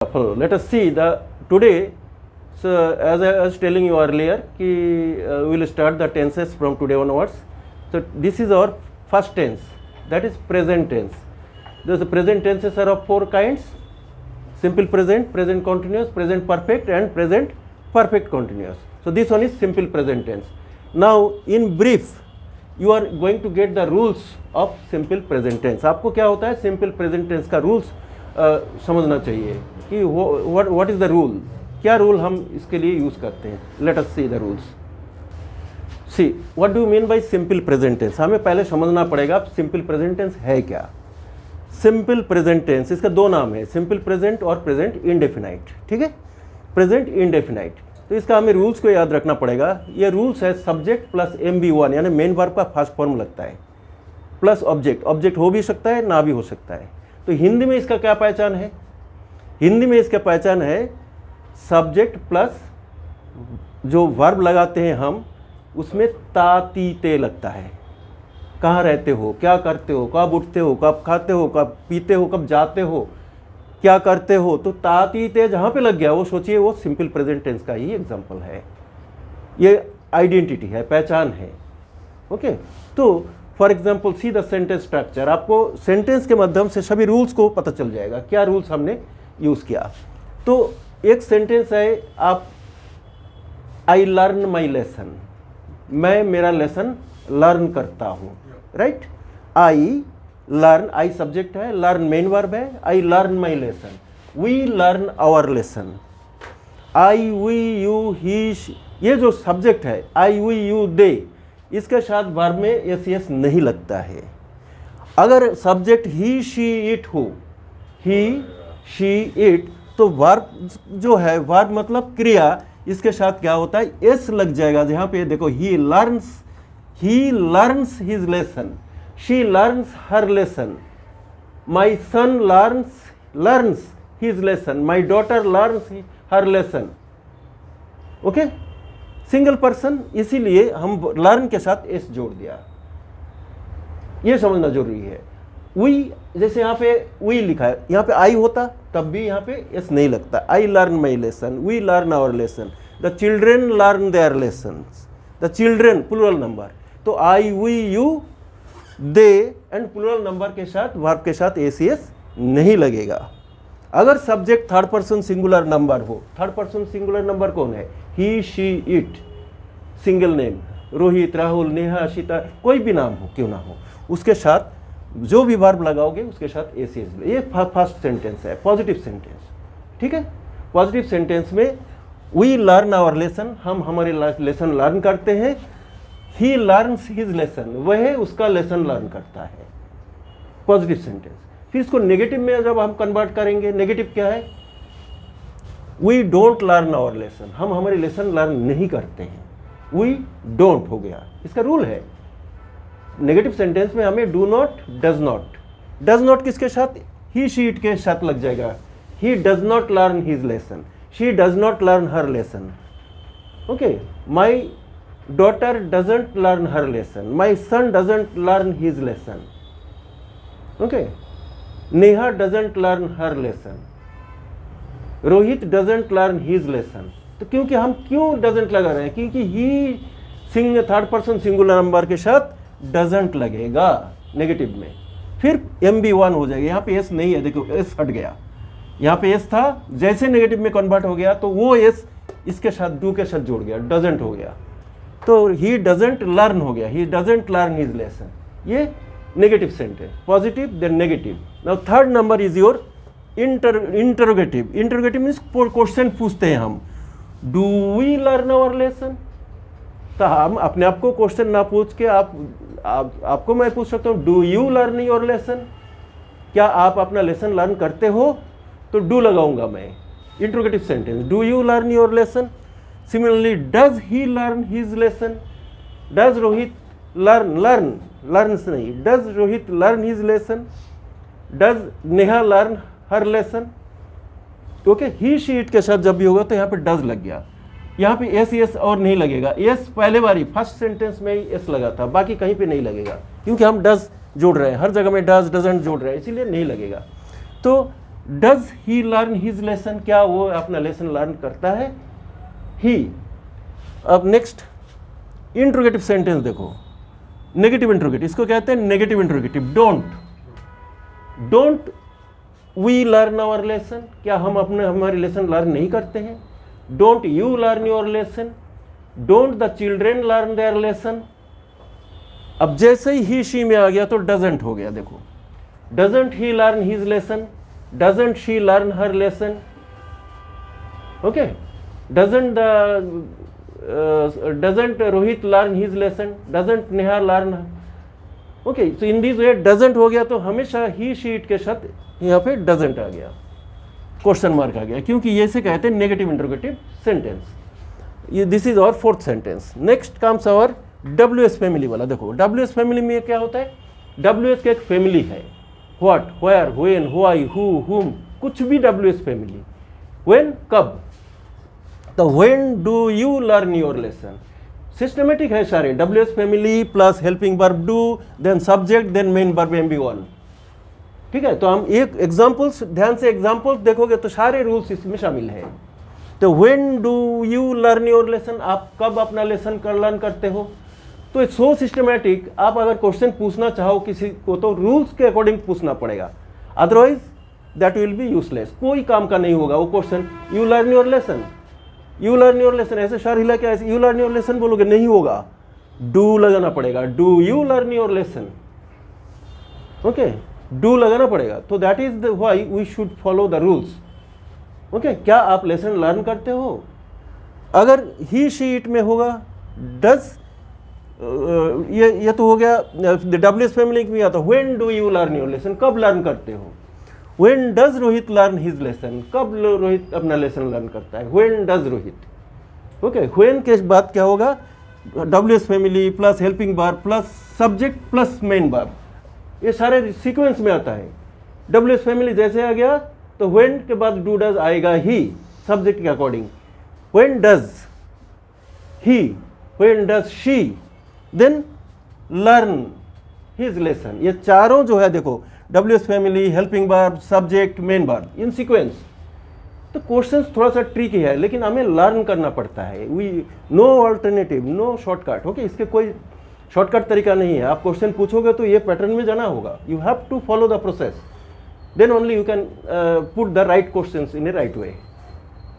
Let us see the today. So as I was telling you earlier, we will start the tenses from today onwards. So this is our first tense, that is present tense. The present tenses are of four kinds: simple present, present continuous, present perfect, and present perfect continuous. So this one is simple present tense. Now in brief, you are going to get the rules of simple present tense. आपको क्या होता है simple present tense का rules समझना चाहिए कि what is the rule, क्या rule हम इसके लिए यूज करते हैं. Let us see the rules. See what do you mean by simple present tense. हमें पहले समझना पड़ेगा सिंपल प्रेजेंट टेंस है क्या. सिंपल प्रेजेंट टेंस, इसका दो नाम है, सिंपल प्रेजेंट और प्रेजेंट इंडेफिनाइट. ठीक है, प्रेजेंट इंडेफिनाइट. तो इसका हमें रूल्स को याद रखना पड़ेगा. ये रूल्स है सब्जेक्ट प्लस MB1 यानी मेन वर्ब का फर्स्ट फॉर्म लगता है, प्लस ऑब्जेक्ट. ऑब्जेक्ट हो भी सकता है ना भी हो सकता है. तो हिंदी में इसका क्या पहचान है? हिंदी में इसका पहचान है सब्जेक्ट प्लस जो वर्ब लगाते हैं हम, उसमें ता ती ते लगता है. कहाँ रहते हो, क्या करते हो, कब उठते हो, कब खाते हो, कब पीते हो, कब जाते हो, क्या करते हो. तो ता ती ते जहाँ पे लग गया वो सोचिए वो सिंपल प्रेजेंट टेंस का ही एग्जाम्पल है. ये आइडेंटिटी है, पहचान है. ओके. तो for example see the sentence structure. आपको सेंटेंस के माध्यम से सभी रूल्स को पता चल जाएगा क्या रूल्स हमने यूज़ किया. तो एक सेंटेंस है आप आई लर्न माई लेसन, मैं मेरा लेसन लर्न करता हूँ. Right. I learn, I subject है, लर्न मेन वर्ब है. I learn my lesson, we learn our lesson. I we you he, ये जो सब्जेक्ट है आई वी यू दे, इसके साथ वर्ब में एस एस नहीं लगता है. अगर सब्जेक्ट ही शी इट हो, ही शी इट, तो वर्ब जो है, वर्ब मतलब क्रिया, इसके साथ क्या होता है एस लग जाएगा. जहाँ पे देखो he learns his lesson, she learns her lesson, my son learns his lesson, my daughter learns her lesson. Okay, single person, इसीलिए हम लर्न के साथ एस जोड़ दिया. ये समझना जरूरी है. वी, जैसे यहाँ पे वी लिखा है, यहाँ पे आई होता तब भी यहाँ पे एस नहीं लगता. I learn my lesson, we learn our lesson, the children learn their lesson. The children plural number, तो I we you they and plural number के साथ वर्ब के साथ एस नहीं लगेगा. अगर subject third person singular number हो, third person singular number कौन है, he she it, single name, Rohit, Rahul, Neha, Sita, कोई भी नाम हो क्यों ना हो, उसके साथ जो भी वर्ब लगाओगे उसके साथ एस. ये फर्स्ट सेंटेंस है, पॉजिटिव सेंटेंस. ठीक है. पॉजिटिव सेंटेंस में वी लर्न आवर लेसन, हम हमारे लेसन लर्न करते हैं. ही लर्न्स हिज लेसन, वह उसका लेसन लर्न करता है. Positive sentence. फिर इसको नेगेटिव में जब हम कन्वर्ट करेंगे, नेगेटिव क्या है, we don't learn our lesson, हम हमारे लेसन लर्न नहीं करते हैं. वी डोंट हो गया, इसका रूल है. नेगेटिव सेंटेंस में हमें do not, does not. Does not किसके साथ, ही शी इट के साथ लग जाएगा. He does not learn his lesson, she does not learn her lesson. Okay. My daughter doesn't learn her lesson, my son doesn't learn his lesson. Okay. Neha doesn't learn her lesson, Rohit doesn't learn his lesson. तो क्योंकि हम क्यों doesn't लगा रहे हैं, क्योंकि he third person singular number के साथ डजंट लगेगा नेगेटिव में. फिर MB1 हो जाएगा. यहाँ पे एस नहीं है, देखो एस हट गया. यहाँ पे एस था, जैसे नेगेटिव में कन्वर्ट हो गया तो वो एस इसके साथ डू के साथ जोड़ गया, डजंट हो गया. तो ही डजंट लर्न हो गया, he doesn't learn his lesson. ये negative sentence. Positive then negative. Now third number is your interrogative. Interrogative means question पूछते हैं हम, do we learn our lesson. तो हम अपने आप को क्वेश्चन ना पूछ के आपको मैं पूछ सकता हूँ, do you learn your lesson, क्या आप अपना लेसन लर्न करते हो, तो डू लगाऊंगा मैं. Interrogative sentence, do you learn your lesson. Similarly does he learn his lesson, does Rohit learns नहीं, does Rohit learn his lesson, does Neha learn her lesson. Okay. He she it के साथ जब भी होगा तो यहाँ पे डज लग गया. यहाँ पे एस और नहीं लगेगा. एस पहले बारी फर्स्ट सेंटेंस में ही एस लगा था, बाकी कहीं पे नहीं लगेगा, क्योंकि हम डज जोड़ रहे हैं, हर जगह में डज डजंट जोड़ रहे हैं, इसीलिए नहीं लगेगा. तो does he learn his lesson, क्या वो अपना लेसन लर्न करता है? ही। अब नेक्स्ट इंट्रोगेटिव सेंटेंस देखो, नेगेटिव इंट्रोगेटिव, इसको कहते हैं negative interrogative. Don't we learn our lesson, क्या हम अपने हमारी लेसन लर्न नहीं करते हैं? Don't you learn your lesson, don't the children learn their lesson. अब जैसे ही शी में आ गया तो डजंट हो गया। देखो, doesn't he learn his lesson, doesn't she learn her lesson, okay. Doesn't Rohit learn his lesson, doesn't Neha learn, okay. So in this way doesn't हो गया तो हमेशा ही शी इट के साथ यहाँ पे डजंट आ गया, क्वेश्चन मार्क आ गया, क्योंकि ये से कहते हैं नेगेटिव इंट्रोगेटिव सेंटेंस। ये this is our fourth sentence. Next comes our WS family वाला। देखो, WS फैमिली में क्या होता है? WS का एक फैमिली है, what, where, when, why, who, whom, कुछ भी WS फैमिली। व्हेन, कब, तो when do you learn your lesson, systematic है सारे। WS family plus helping verb do, then subject, then main verb MB1। ठीक है, तो हम एक एग्जाम्पल्स, ध्यान से एग्जाम्पल्स देखोगे तो सारे रूल्स इसमें शामिल है। तो when do you learn your lesson, आप कब अपना लेसन लर्न करते हो? तो इट्स सो सिस्टमेटिक। आप अगर क्वेश्चन पूछना चाहो किसी को तो रूल्स के अकॉर्डिंग पूछना पड़ेगा, otherwise that will be useless, कोई काम का नहीं होगा वो question. You learn your lesson, you learn your lesson, ऐसे सर हिला के ऐसे यू लर्न योर लेसन बोलोगे, नहीं होगा, डू लगाना पड़ेगा, do you learn your lesson, okay, do लगाना पड़ेगा। तो that is the why we should follow the rules, okay. क्या आप लेसन लर्न करते हो? अगर ही शी इट में होगा, डज, ये तो हो गया WS फैमिली में आता। When do you learn your lesson, कब लर्न करते हो? When does Rohit learn his lesson, कब रोहित अपना लेसन लर्न करता है? When does Rohit, okay. When के बाद क्या होगा? WS family plus helping verb plus subject plus main verb, ये सारे सीक्वेंस में आता है। WS फैमिली जैसे आ गया तो व्हेन के बाद डू डज आएगा ही, सब्जेक्ट के according. When does he, when does she, then learn his lesson. ये चारों जो है देखो, WS family, helping verb, subject, main verb, in sequence. तो क्वेश्चन थोड़ा सा ट्रिकी है, लेकिन हमें लर्न करना पड़ता है। We no alternative, no shortcut, okay. इसके कोई शॉर्टकट तरीका नहीं है। आप क्वेश्चन पूछोगे तो ये पैटर्न में जाना होगा, you have to follow the process, then only you can put the right questions in a right way,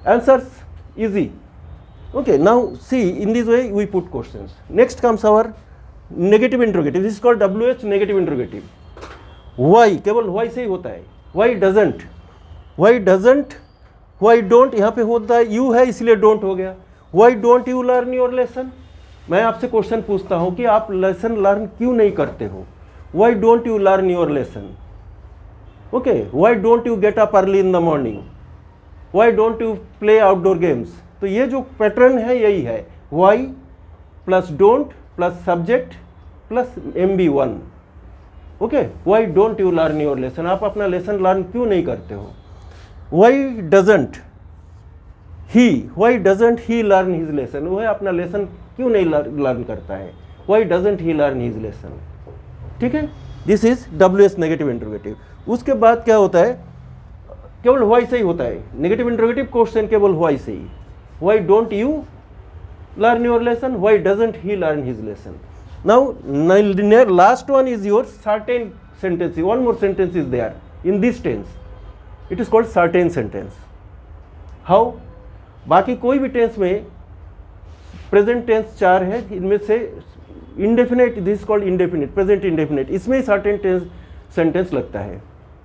answers easy, okay। Now see, in this way we put questions. Next comes our negative interrogative, this is called WH negative interrogative। why, केवल why से ही होता है। why doesn't, why don't, यहाँ पे होता है you है इसलिए don't हो गया। why don't you learn your lesson, मैं आपसे क्वेश्चन पूछता हूँ कि आप लेसन लर्न क्यों नहीं करते हो? why don't you learn your lesson, okay। why don't you get up early in the morning, why don't you play outdoor games। तो ये जो पैटर्न है यही है, why plus don't plus subject plus MB1, okay. why don't you learn your lesson, आप अपना lesson learn क्यों नहीं करते हो? why doesn't he learn his lesson, वह अपना लेसन क्यों नहीं लर्न करता है? why doesn't he learn his lesson, ठीक है। This is WS negative interrogative. उसके बाद क्या होता है? केवल why से ही होता है नेगेटिव इंट्रोगेटिव क्वेश्चन, केवल why से ही। why don't you learn your lesson, why doesn't he learn his lesson। now last one is your certain sentence, one more sentence is there in this tense, it is called certain sentence। how, बाकी कोई भी tense में present tense 4 है, इनमें से indefinite, this is called indefinite, present indefinite, इसमें ही certain tense sentence लगता है,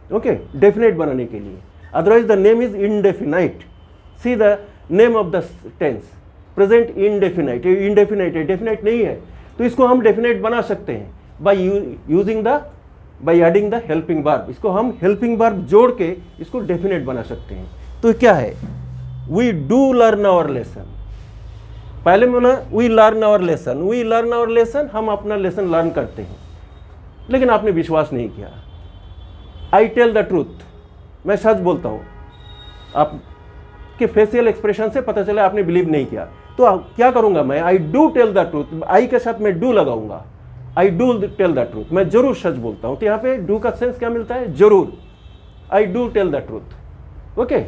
ओके, डेफिनेट बनाने के लिए। Otherwise the name is indefinite. See the name of the tense, present indefinite, indefinite है, डेफिनेट नहीं है, तो इसको हम डेफिनेट बना सकते हैं by adding the helping verb. इसको हम हेल्पिंग वर्ब जोड़ के इसको डेफिनेट बना सकते हैं। तो क्या है? We do learn our lesson, पहले में बोला वी लर्न आवर लेसन, हम अपना लेसन लर्न करते हैं, लेकिन आपने विश्वास नहीं किया। आई टेल द ट्रूथ, मैं सच बोलता हूँ, आपके फेशियल एक्सप्रेशन से पता चला आपने बिलीव नहीं किया। तो क्या करूँगा मैं? I do tell the truth, I के साथ मैं डू लगाऊंगा, I do tell the truth, मैं जरूर सच बोलता हूँ। तो यहाँ पे डू का सेंस क्या मिलता है? जरूर, I do tell the truth. Okay,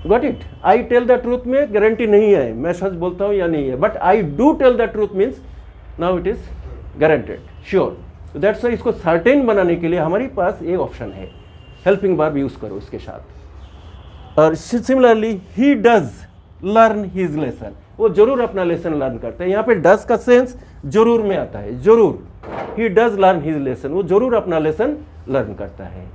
got it. I tell the truth में गारंटी नहीं है मैं सच बोलता हूँ या नहीं है, but I do tell the truth means now it is guaranteed, sure. That's why इसको सर्टेन बनाने के लिए हमारे पास एक ऑप्शन है, हेल्पिंग वर्ब यूज करो इसके साथ। और similarly he does learn his lesson, वो जरूर अपना लेसन लर्न करता है। यहाँ पे डज का सेंस जरूर में आता है, जरूर। He does learn his lesson, वो जरूर अपना लेसन लर्न करता है।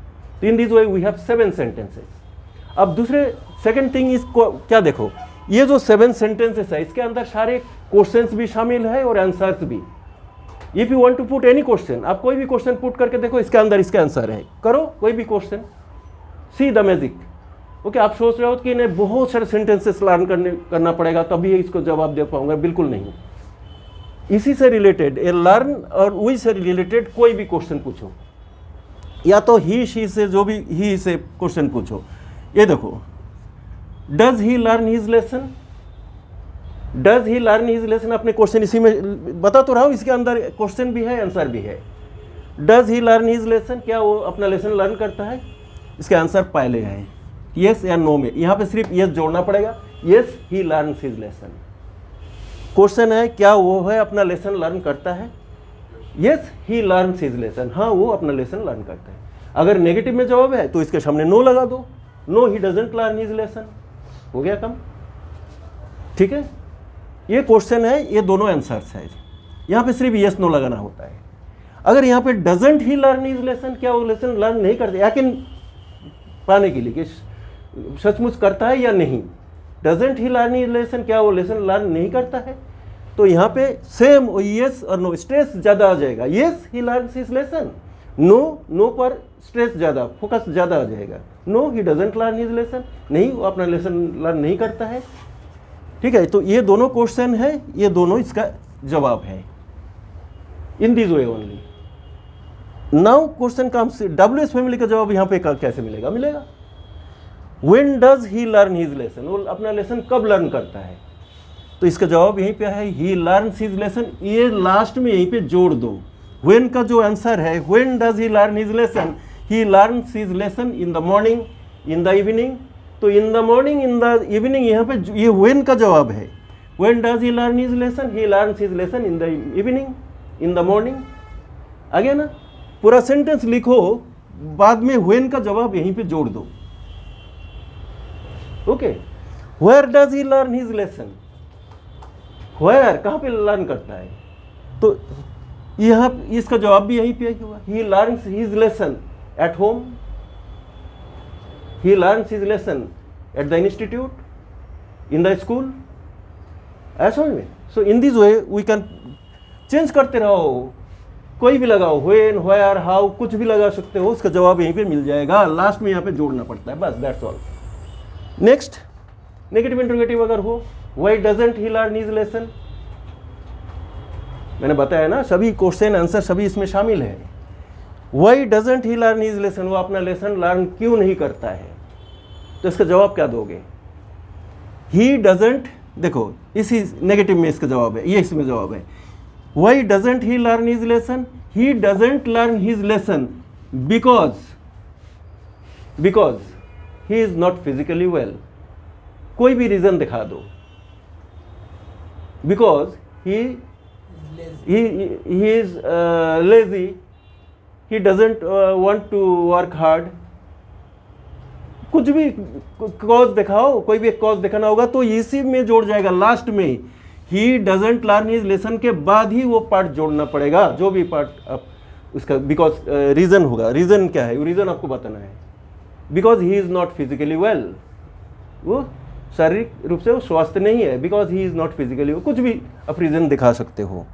तो in this way we have 7 sentences. अब दूसरे सेकंड थिंग इसको क्या देखो, ये जो 7 सेंटेंसेस है इसके अंदर सारे क्वेश्चंस भी शामिल है और आंसर्स भी। If you want to put any question, आप कोई भी क्वेश्चन पुट करके देखो, इसके अंदर इसका आंसर है, करो कोई भी question, see the magic. Okay, आप सोच रहे हो कि नहीं बहुत सारे सेंटेंसेस लर्न करना पड़ेगा तभी इसको जवाब दे पाऊंगा, बिल्कुल नहीं। इसी से रिलेटेड ए लर्न और वही से रिलेटेड कोई भी क्वेश्चन पूछो, या तो ही शी से जो भी ही से क्वेश्चन पूछो। ये देखो, does he learn his lesson, does he learn his lesson, अपने क्वेश्चन इसी में बता तो रहा हूँ, इसके अंदर क्वेश्चन भी है आंसर भी है। Does he learn his lesson, क्या वो अपना लेसन लर्न करता है? इसके आंसर पहले है यस या नो में, यहाँ पे सिर्फ यस जोड़ना पड़ेगा, yes he learn his lesson. Question है क्या वो है अपना लेसन लर्न करता है? Yes he learn his lesson, हाँ वो अपना लेसन लर्न करता है। अगर नेगेटिव में जवाब है तो इसके सामने नो लगा दो, no he doesn't learn his lesson, हो गया कम। ठीक है, ये क्वेश्चन है, ये दोनों आंसर्स है, यहाँ पे सिर्फ यस नो लगाना होता है। अगर यहाँ पे doesn't he learn his lesson, क्या वो लेसन लर्न नहीं करते, यकीन पाने के लिए कि सचमुच करता है या नहीं। Doesn't he learn his lesson, क्या वो लेसन लर्न नहीं करता है, तो यहाँ पे सेम यस और नो, स्ट्रेस ज़्यादा आ जाएगा। Yes he learns his lesson, no, no पर स्ट्रेस ज़्यादा, फोकस ज़्यादा आ जाएगा। No he doesn't learn his lesson, नहीं वो अपना लेसन लर्न नहीं करता है। ठीक है, तो ये दोनों क्वेश्चन है, ये दोनों इसका जवाब है, इन this way only. Now question comes, WH family का जवाब यहाँ पे कैसे मिलेगा? मिलेगा when does he learn his lesson, वो अपना लेसन कब लर्न करता है? तो इसका जवाब यहीं पे है, ही लर्न्स हिज लेसन, ये लास्ट में यहीं पे जोड़ दो। व्हेन का जो आंसर है, when does he learn his lesson, he learns his lesson in the morning, in the evening. तो in the morning, in the evening, यहाँ पे ये व्हेन का जवाब है। When does he learn his lesson, he learns his lesson in the evening, in the morning. आ गया ना? पूरा सेंटेंस लिखो, बाद में व्हेन का जवाब यहीं पे जोड़ दो। Okay, where does he learn his lesson, where कहाँ पे लर्न करता है? तो यहाँ इसका जवाब भी यहीं पे हुआ, he learns his lesson at home, he learns his lesson at the institute, in the school, ऐसा समझ में। So in this way we can change करते रहो, कोई भी लगाओ, when, where, how, कुछ भी लगा सकते हो, उसका जवाब यहीं पे मिल जाएगा, लास्ट में यहाँ पे जोड़ना पड़ता है, बस that's all. Next, negative interrogative अगर हो, why doesn't he learn his lesson, मैंने बताया ना सभी क्वेश्चन आंसर सभी इसमें शामिल है। Why doesn't he learn his lesson, वो अपना लेसन लर्न क्यों नहीं करता है? तो इसका जवाब क्या दोगे? He doesn't, देखो इसी नेगेटिव में इसका जवाब है, ये इसमें जवाब है। Why doesn't he learn his lesson? He doesn't learn his lesson because he is not physically well. कोई भी रीजन दिखा दो। Because he is lazy. He doesn't want to work hard. कुछ भी कॉज दिखाओ, कोई भी एक कॉज दिखाना होगा तो इसी में जोड़ जाएगा लास्ट में। He doesn't learn his lesson के बाद ही वो पार्ट जोड़ना पड़ेगा, जो भी पार्ट आप उसका, बिकॉज रीजन होगा। रीजन क्या है? रीजन आपको बताना है। Because he is not physically well, वो शारीरिक रूप से वो स्वस्थ नहीं है। Because he is not physically, कुछ भी आप रीजन दिखा सकते हो।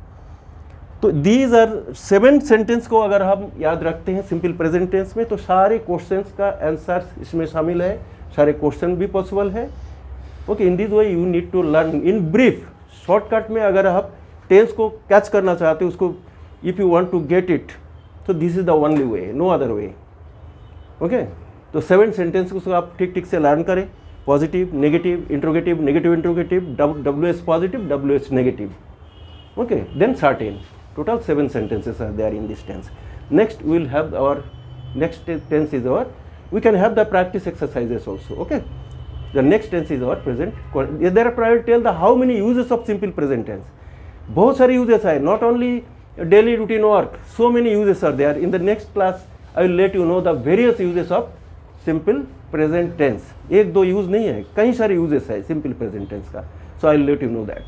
तो दीज आर 7 सेंटेंस को अगर हम याद रखते हैं सिंपल प्रेजेंट टेंस में, तो सारे क्वेश्चंस का आंसर इसमें शामिल है, सारे क्वेश्चन भी पॉसिबल है। Okay, in this way you need to learn in brief, shortcut में अगर आप टेंस को कैच करना चाहते हो, उसको if you want to get it, तो this is the only way, no other way. Okay, तो 7 सेंटेंस को आप ठीक ठीक से लर्न करें, positive, negative, interrogative, negative interrogative, WH positive, WH negative. Okay, then certain. Total 7 sentences are there in this tense. Next we will have our next tense is our We can have the practice exercises also. Okay. The next tense is our present. There are prior tell the how many uses of simple present tense. बहुत सारे uses है, not only daily routine work. So many uses are there. In the next class, I will let you know the various uses of simple present tense. एक दो use नहीं है, कई सारे uses है simple present tense का. So I will let you know that.